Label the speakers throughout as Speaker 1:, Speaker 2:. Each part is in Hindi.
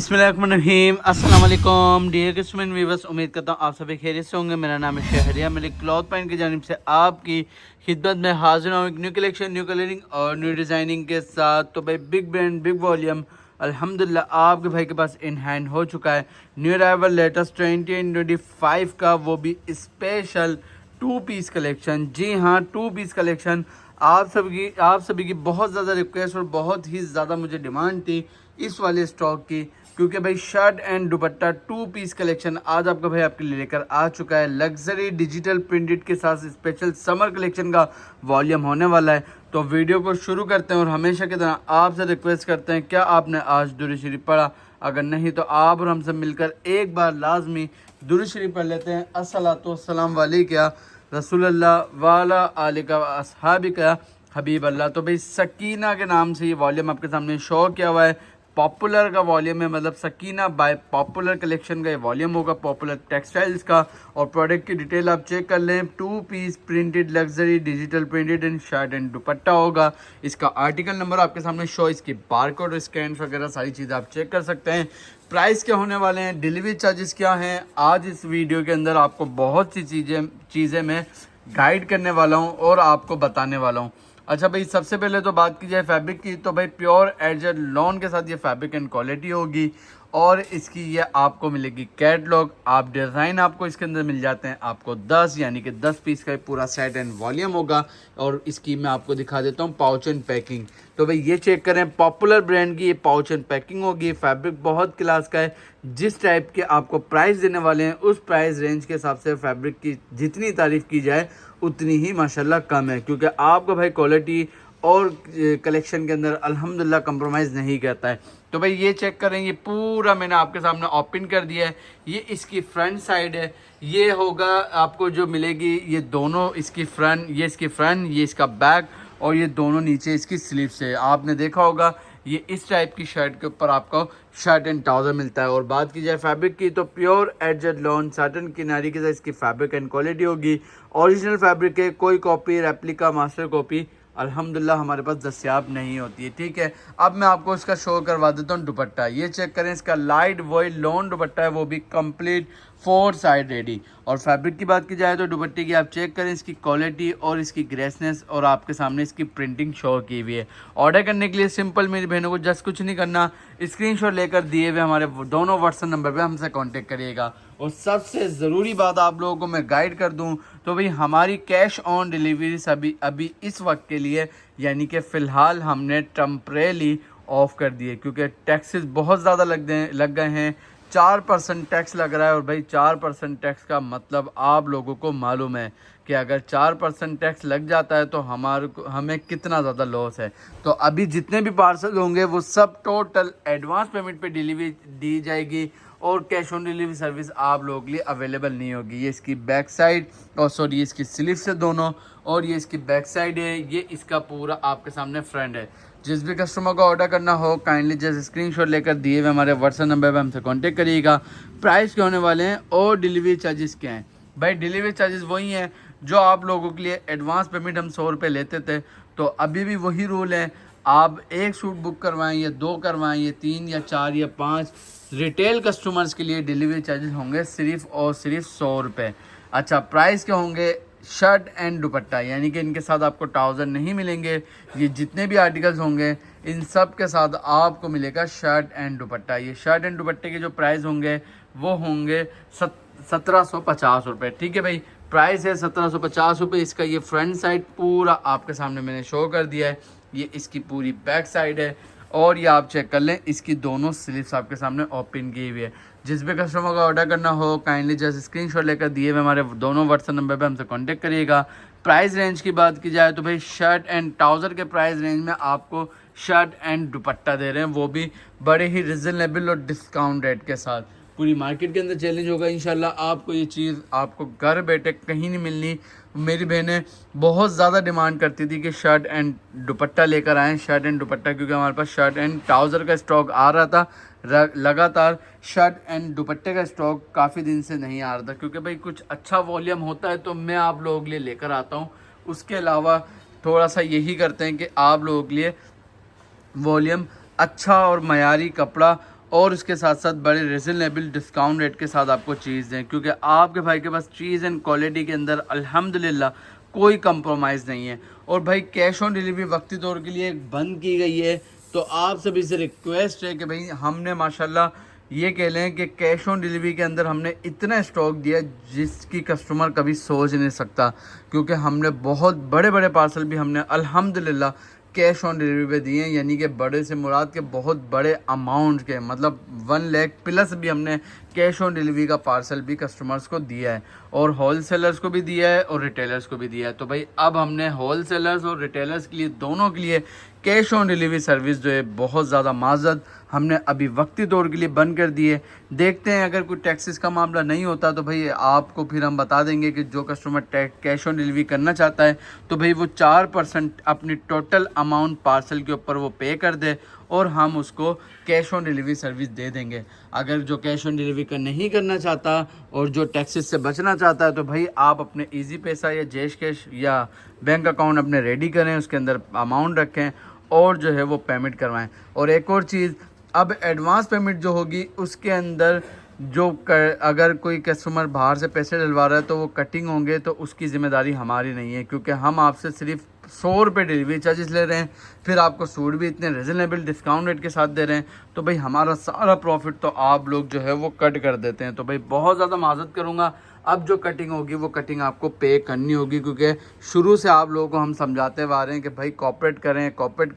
Speaker 1: बिस्मिल्लाहिर्रहमानिर्रहीम अस्सलाम वालेकुम डियर कस्टमर व्यूअर्स, उम्मीद करता हूँ आप सभी खैरियत से होंगे। मेरा नाम है शहरिया मलिक। क्लॉथ पॉइंट की जानिब से आपकी खिदमत में हाजिर हूँ एक न्यू कलेक्शन, न्यू कलरिंग और न्यू डिज़ाइनिंग के साथ। तो भाई बिग ब्रांड बिग वॉल्यूम अल्हम्दुलिल्लाह आपके भाई के पास इन हैंड हो चुका है न्यू अराइवल लेटेस्ट 2025 का, वो भी स्पेशल 2 पीस कलेक्शन। जी हाँ, 2 पीस कलेक्शन। आप सभी की बहुत ज़्यादा रिक्वेस्ट और बहुत ही ज़्यादा मुझे डिमांड थी इस वाले स्टॉक की, क्योंकि भाई shirt and dupatta 2 piece collection आज आपका भाई आपके लिए लेकर आ चुका है। लग्जरी डिजिटल प्रिंटेड के साथ स्पेशल समर कलेक्शन का वॉल्यूम होने वाला है। तो वीडियो को शुरू करते हैं और हमेशा की तरह आपसे रिक्वेस्ट करते हैं, क्या आपने आज दुरूद शरीफ पढ़ा? अगर नहीं तो आप और हम सब मिलकर एक बार लाजमी दुरूद शरीफ पढ़ लेते हैं। अस्सलातु वस्सलाम वालिका रसूलुल्लाह वाला आलिका अस्हाबिका हबीब अल्लाह। तो भाई सकीना के नाम से ये वॉल्यूम आपके सामने शो किया हुआ है। पॉपुलर का वॉल्यूम है, मतलब सकीना बाय पॉपुलर कलेक्शन का ये वॉल्यूम होगा, पॉपुलर टेक्सटाइल्स का। और प्रोडक्ट की डिटेल आप चेक कर लें। 2 piece printed luxury digital printed and shirt and dupatta होगा। इसका आर्टिकल नंबर आपके सामने शो, इसकी बारकोड स्कैन वगैरह सारी चीज़ें आप चेक कर सकते हैं। प्राइस क्या होने वाले हैं, डिलीवरी चार्जेस क्या हैं, आज इस वीडियो के अंदर आपको बहुत सी चीज़ें मैं गाइड करने वाला हूँ और आपको बताने वाला हूँ। अच्छा भाई, सबसे पहले तो बात की जाए फैब्रिक की, तो भाई प्योर एडजस्ट लॉन के साथ ये फैब्रिक एंड क्वालिटी होगी। और इसकी ये आपको मिलेगी कैटलॉग। आप डिज़ाइन आपको इसके अंदर मिल जाते हैं आपको 10, यानी कि 10 पीस का पूरा सेट एंड वॉल्यूम होगा। और इसकी मैं आपको दिखा देता हूँ पाउच एंड पैकिंग। तो भाई ये चेक करें, पॉपुलर ब्रांड की ये पाउच एंड पैकिंग होगी। फैब्रिक बहुत क्लास का है। जिस टाइप के आपको प्राइस देने वाले हैं उस प्राइस रेंज के हिसाब से फैब्रिक की जितनी तारीफ़ की जाए उतनी ही माशाल्लाह कम है, क्योंकि आपको भाई क्वालिटी और कलेक्शन के अंदर अल्हम्दुलिल्लाह कंप्रोमाइज़ नहीं करता है। तो भाई ये चेक करें, ये पूरा मैंने आपके सामने ओपन कर दिया है। ये इसकी फ्रंट साइड है। ये होगा आपको जो मिलेगी, ये दोनों इसकी फ्रंट, ये इसकी फ्रंट, ये इसका बैक, और ये दोनों नीचे इसकी स्लीव से आपने देखा होगा। ये इस टाइप की शर्ट के ऊपर आपको शर्ट एंड ट्राउज़र मिलता है। और बात की जाए फैब्रिक की, तो प्योर एडजस्ट लॉन साटन किनारी के साथ इसकी फैब्रिक एंड क्वालिटी होगी। ओरिजिनल फैब्रिक है, कोई कॉपी, रेप्लिका, मास्टर कॉपी अल्हम्दुलिल्लाह हमारे पास दस्याब नहीं होती है। ठीक है, अब मैं आपको इसका शो करवा देता हूँ दुपट्टा। ये चेक करें, इसका लाइट वॉइड लॉन दुपट्टा है, वो भी कंप्लीट 4 साइड रेडी। और फैब्रिक की बात की जाए तो दुपट्टे की आप चेक करें, इसकी क्वालिटी और इसकी ग्रेसनेस, और आपके सामने इसकी प्रिंटिंग शो की हुई है। ऑर्डर करने के लिए सिंपल मेरी बहनों को जस्ट कुछ नहीं करना, स्क्रीनशॉट लेकर दिए हुए हमारे दोनों व्हाट्सएप नंबर पे हमसे कांटेक्ट करिएगा। और सबसे ज़रूरी बात आप लोगों को मैं गाइड कर दूं, तो भाई हमारी कैश ऑन डिलीवरी अभी इस वक्त के लिए, यानी कि फ़िलहाल हमने टेम्परेली ऑफ कर दिए, क्योंकि टैक्सेस बहुत ज़्यादा लग गए हैं। 4% टैक्स लग रहा है। और भाई 4% टैक्स का मतलब आप लोगों को मालूम है कि अगर 4% टैक्स लग जाता है तो हमें कितना ज़्यादा लॉस है। तो अभी जितने भी पार्सल होंगे वो सब टोटल एडवांस पेमेंट पे डिलीवरी दी जाएगी, और कैश ऑन डिलीवरी सर्विस आप लोगों के लिए अवेलेबल नहीं होगी। ये इसकी बैक साइड, और सॉरी ये इसकी स्लीव से दोनों, और ये इसकी बैक साइड है। ये इसका पूरा आपके सामने फ्रंट है। जिस भी कस्टमर को ऑर्डर करना हो काइंडली जस्ट स्क्रीनशॉट लेकर दिए हुए हमारे व्हाट्सएप नंबर पर हमसे कांटेक्ट करिएगा। प्राइस क्या होने वाले हैं और डिलीवरी चार्जेस क्या हैं? भाई डिलीवरी चार्जेस वही हैं जो आप लोगों के लिए एडवांस पेमेंट हम 100 रुपये लेते थे, तो अभी भी वही रूल है। आप एक सूट बुक करवाएं या 2 करवाएं या 3 या 4 या 5, रिटेल कस्टमर्स के लिए डिलीवरी चार्जेस होंगे सिर्फ और सिर्फ 100 रुपये। अच्छा, प्राइस क्या होंगे? शर्ट एंड दुपट्टा, यानी कि इनके साथ आपको ट्राउज़र नहीं मिलेंगे। ये जितने भी आर्टिकल्स होंगे इन सब के साथ आपको मिलेगा शर्ट एंड दुपट्टा। ये शर्ट एंड दुपट्टे के जो प्राइस होंगे वो होंगे 1750 रुपये। ठीक है भाई, प्राइस है 1750 रुपये। इसका ये फ्रंट साइड पूरा आपके सामने मैंने शो कर दिया है। ये इसकी पूरी बैक साइड है, और ये आप चेक कर लें, इसकी दोनों स्लीव्स आपके सामने ओपन की हुई है। जिस भी कस्टमर का ऑर्डर करना हो काइंडली जस्ट स्क्रीनशॉट लेकर दिए हुए हमारे दोनों व्हाट्सएप नंबर पे हमसे कांटेक्ट करिएगा। प्राइस रेंज की बात की जाए तो भाई शर्ट एंड ट्राउज़र के प्राइस रेंज में आपको शर्ट एंड दुपट्टा दे रहे हैं, वो भी बड़े ही रिजनेबल और डिस्काउंट रेट के साथ। पूरी मार्केट के अंदर चैलेंज होगा इंशाल्लाह। आपको ये चीज़ आपको घर बैठे कहीं नहीं मिलनी। मेरी बहनें बहुत ज़्यादा डिमांड करती थी कि शर्ट एंड दुपट्टा लेकर आएँ, शर्ट एंड दुपट्टा, क्योंकि हमारे पास शर्ट एंड ट्राउज़र का स्टॉक आ रहा था लगातार। शर्ट एंड दुपट्टे का स्टॉक काफ़ी दिन से नहीं आ रहा था, क्योंकि भाई कुछ अच्छा वॉल्यूम होता है तो मैं आप लोगों के लिए लेकर आता हूँ। उसके अलावा थोड़ा सा यही करते हैं कि आप लोगों के लिए वॉल्यूम अच्छा और मयारी कपड़ा और उसके साथ साथ बड़े रिजनेबल डिस्काउंट रेट के साथ आपको चीज़ दें, क्योंकि आपके भाई के पास चीज़ एंड क्वालिटी के अंदर अल्हम्दुलिल्लाह कोई कंप्रोमाइज़ नहीं है। और भाई कैश ऑन डिलीवरी वक्ती तौर के लिए बंद की गई है, तो आप सभी से रिक्वेस्ट है कि भाई हमने माशाल्लाह ये कह लें कि कैश ऑन डिलीवरी के अंदर हमने इतना स्टॉक दिया जिसकी कस्टमर कभी सोच नहीं सकता, क्योंकि हमने बहुत बड़े बड़े पार्सल भी हमने अल्हम्दुलिल्लाह कैश ऑन डिलीवरी पे दिए हैं, यानी कि बड़े से मुराद के बहुत बड़े अमाउंट के, मतलब 1 लाख प्लस भी हमने कैश ऑन डिलीवरी का पार्सल भी कस्टमर्स को दिया है, और होल सेलर्स को भी दिया है और रिटेलर्स को भी दिया है। तो भाई अब हमने होल सेलर्स और रिटेलर्स के लिए, दोनों के लिए कैश ऑन डिलीवरी सर्विस जो है बहुत ज़्यादा माजद हमने अभी वक्ती तौर के लिए बंद कर दी है। देखते हैं अगर कोई टैक्सेस का मामला नहीं होता तो भाई आपको फिर हम बता देंगे कि जो कस्टमर कैश ऑन डिलीवरी करना चाहता है तो भाई वो 4% अपनी टोटल अमाउंट पार्सल के ऊपर वो पे कर दे और हम उसको कैश ऑन डिलीवरी सर्विस दे देंगे। अगर जो कैश ऑन डिलीवरी का नहीं करना चाहता और जो टैक्सेस से बचना चाहता है तो भाई आप अपने इजी पैसा या जैश कैश या बैंक अकाउंट अपने रेडी करें, उसके अंदर अमाउंट रखें और जो है वो पेमेंट करवाएं। और एक और चीज़, अब एडवांस पेमेंट जो होगी उसके अंदर अगर कोई कस्टमर बाहर से पैसे डलवा रहा है तो वो कटिंग होंगे, तो उसकी ज़िम्मेदारी हमारी नहीं है, क्योंकि हम आपसे सिर्फ 100 रुपये डिलीवरी चार्जेस ले रहे हैं, फिर आपको सूट भी इतने रिजनेबल डिस्काउंट रेट के साथ दे रहे हैं, तो भाई हमारा सारा प्रॉफिट तो आप लोग जो है वो कट कर देते हैं। तो भाई बहुत ज़्यादा माजरत करूँगा, अब जो कटिंग होगी वो कटिंग आपको पे करनी होगी, क्योंकि शुरू से आप लोगों को हम समझाते हुए आ रहे हैं कि भाई कॉपरेट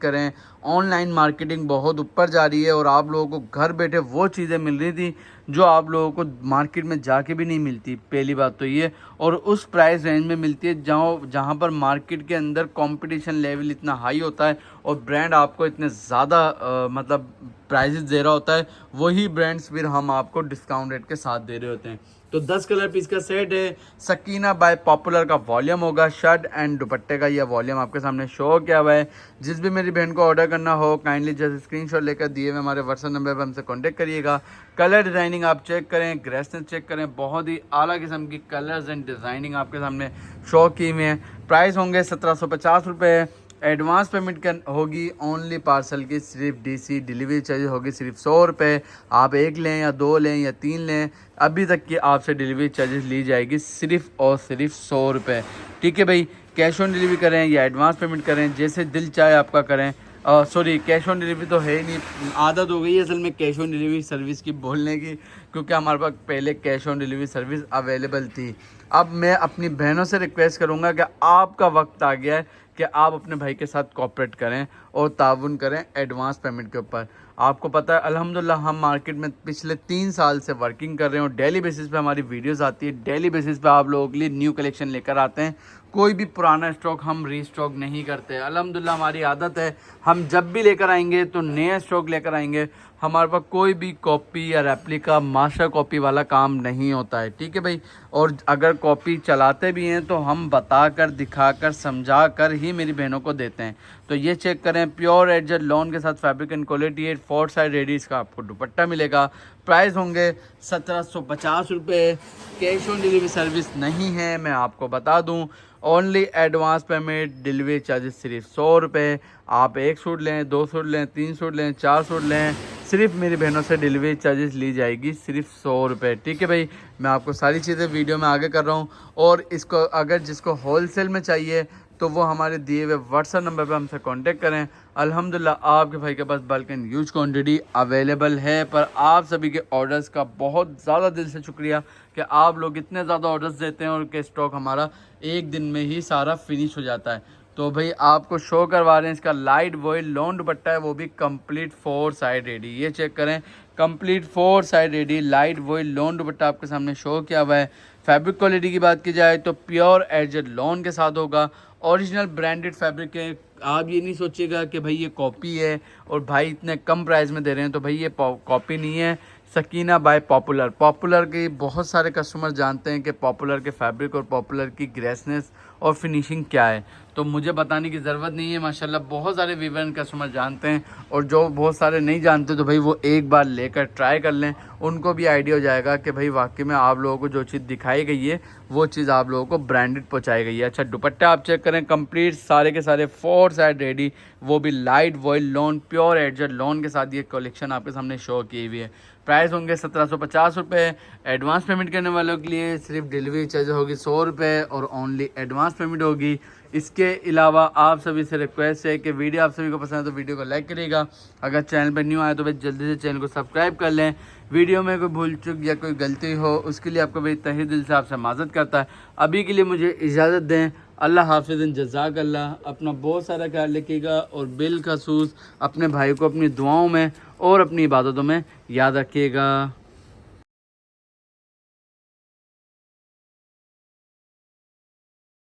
Speaker 1: करें। ऑनलाइन मार्केटिंग बहुत ऊपर जा रही है और आप लोगों को घर बैठे वो चीज़ें मिल रही थी जो आप लोगों को मार्केट में जाके भी नहीं मिलती, पहली बात तो ये, और उस प्राइस रेंज में मिलती है जहाँ पर मार्केट के अंदर कंपटीशन लेवल इतना हाई होता है और ब्रांड आपको इतने ज़्यादा मतलब प्राइजेस दे रहा होता है, वही ब्रांड्स फिर हम आपको डिस्काउंट रेट के साथ दे रहे होते हैं। तो 10 कलर पीस का सेट है, सकीना बाय पॉपुलर का वॉल्यूम होगा, शर्ट एंड दुपट्टे का यह वॉल्यूम आपके सामने शो किया हुआ है। जिस भी मेरी बहन को ऑर्डर करना हो काइंडली जैसे स्क्रीनशॉट लेकर दिए हुए हमारे व्हाट्सएप नंबर पर हमसे कांटेक्ट करिएगा। कलर डिज़ाइनिंग आप चेक करें, ग्रेसनेस चेक करें, बहुत ही आला किस्म की कलर्स एंड डिज़ाइनिंग आपके सामने शो की हुई हैं। प्राइस होंगे 1750 रुपये। एडवांस पेमेंट कर होगी ओनली पार्सल की सिर्फ डीसी डिलीवरी चार्ज होगी सिर्फ 100 रुपये। आप एक लें या 2 लें या 3 लें, अभी तक की आपसे डिलीवरी चार्जेस ली जाएगी सिर्फ और सिर्फ 100 रुपये। ठीक है भाई, कैश ऑन डिलीवरी करें या एडवांस पेमेंट करें, जैसे दिल चाहे आपका करें। सॉरी, कैश ऑन डिलीवरी तो है ही नहीं, आदत हो गई है असल में कैश ऑन डिलीवरी सर्विस की बोलने की, क्योंकि हमारे पास पहले cash on delivery service available थी। अब मैं अपनी बहनों से रिक्वेस्ट करूंगा कि आपका वक्त आ गया है कि आप अपने भाई के साथ कोऑपरेट करें और ताउन करें एडवांस पेमेंट के ऊपर। आपको पता है अल्हम्दुलिल्लाह हम मार्केट में पिछले 3 साल से वर्किंग कर रहे हैं और डेली बेसिस पे हमारी वीडियोस आती है, डेली बेसिस पे आप लोगों के लिए न्यू कलेक्शन लेकर आते हैं। कोई भी पुराना स्टॉक हम रीस्टॉक नहीं करते, अल्हम्दुलिल्लाह हमारी आदत है, हम जब भी लेकर आएंगे तो नया स्टॉक लेकर आएंगे। हमारे पास कोई भी कॉपी या रेप्लिका मास्टर कॉपी वाला काम नहीं होता है। ठीक है भाई, और अगर कॉपी चलाते भी हैं तो हम बताकर दिखाकर समझा कर ही मेरी बहनों को देते हैं। तो ये चेक करें, प्योर एडजस्ट लॉन के साथ fabric and quality 4 side Reddy's का आपको दुपट्टा मिलेगा। प्राइस होंगे 1750 रुपये। कैश ऑन डिलीवरी सर्विस नहीं है, मैं आपको बता दूं, only advance payment, delivery charges सिर्फ 100 रुपये। आप 1 सूट लें, 2 सूट लें, 3 सूट लें, 4 सूट लें, सिर्फ मेरी बहनों से डिलीवरी चार्जेस ली जाएगी सिर्फ 100 रुपये। ठीक है भाई, मैं आपको सारी चीज़ें वीडियो में आगे कर रहा हूँ। और इसको अगर जिसको होलसेल में चाहिए तो वो हमारे दिए हुए व्हाट्सएप नंबर पर हमसे कांटेक्ट करें। अल्हम्दुलिल्लाह आपके भाई के पास bulk and huge quantity available है। पर आप सभी के ऑर्डर्स का बहुत ज़्यादा दिल से शुक्रिया कि आप लोग इतने ज़्यादा ऑर्डर्स देते हैं और के स्टॉक हमारा एक दिन में ही सारा फिनिश हो जाता है। तो भाई आपको शो करवा रहे हैं, इसका लाइट वॉइल लॉन दुपट्टा है, वो भी कंप्लीट 4 साइड रेडी। ये चेक करें, complete 4 side ready light voile lawn दुपट्टा आपके सामने शो किया हुआ है। फैब्रिक क्वालिटी की बात की जाए तो प्योर एडजस्ट लॉन के साथ होगा, ओरिजिनल ब्रांडेड फैब्रिक है। आप ये नहीं सोचिएगा कि भाई ये कॉपी है और भाई इतने कम प्राइस में दे रहे हैं, तो भाई ये कॉपी नहीं है, सकीना बाय पॉपुलर। पॉपुलर के बहुत सारे कस्टमर जानते हैं कि पॉपुलर के फैब्रिक और पॉपुलर की ग्रेसनेस और फिनिशिंग क्या है, तो मुझे बताने की ज़रूरत नहीं है। माशाल्लाह बहुत सारे वीवर कस्टमर जानते हैं, और जो बहुत सारे नहीं जानते तो भाई वो एक बार लेकर ट्राई कर लें, उनको भी आइडिया हो जाएगा कि भाई वाकई में आप लोगों को जो चीज़ दिखाई गई है वो चीज़ आप लोगों को ब्रांडेड पहुंचाई गई है। अच्छा दुपट्टा आप चेक करें, कंप्लीट सारे के सारे 4 साइड रेडी, वो भी light voile lawn pure adjust lawn के साथ ये कलेक्शन आपके सामने शो की हुई है। प्राइस होंगे 1750 रुपये। एडवांस पेमेंट करने वालों के लिए सिर्फ डिलीवरी चार्ज होगी 100 रुपये और ओनली एडवांस पेमेंट होगी। इसके अलावा आप सभी से रिक्वेस्ट है कि वीडियो आप सभी को पसंद है तो वीडियो को लाइक करिएगा। अगर चैनल पर न्यू आए तो भाई जल्दी से चैनल को सब्सक्राइब कर लें। वीडियो में कोई भूल चूक या कोई गलती हो उसके लिए आपको भाई तहे दिल से आपसे माजरत करता है। अभी के लिए मुझे इजाज़त दें। अल्लाह हाफिज़, जज़ाकल्लाह। अपना बहुत सारा ख्याल रखिएगा और बिलखसूस अपने भाई को अपनी दुआओं में और अपनी इबादतों में याद रखिएगा।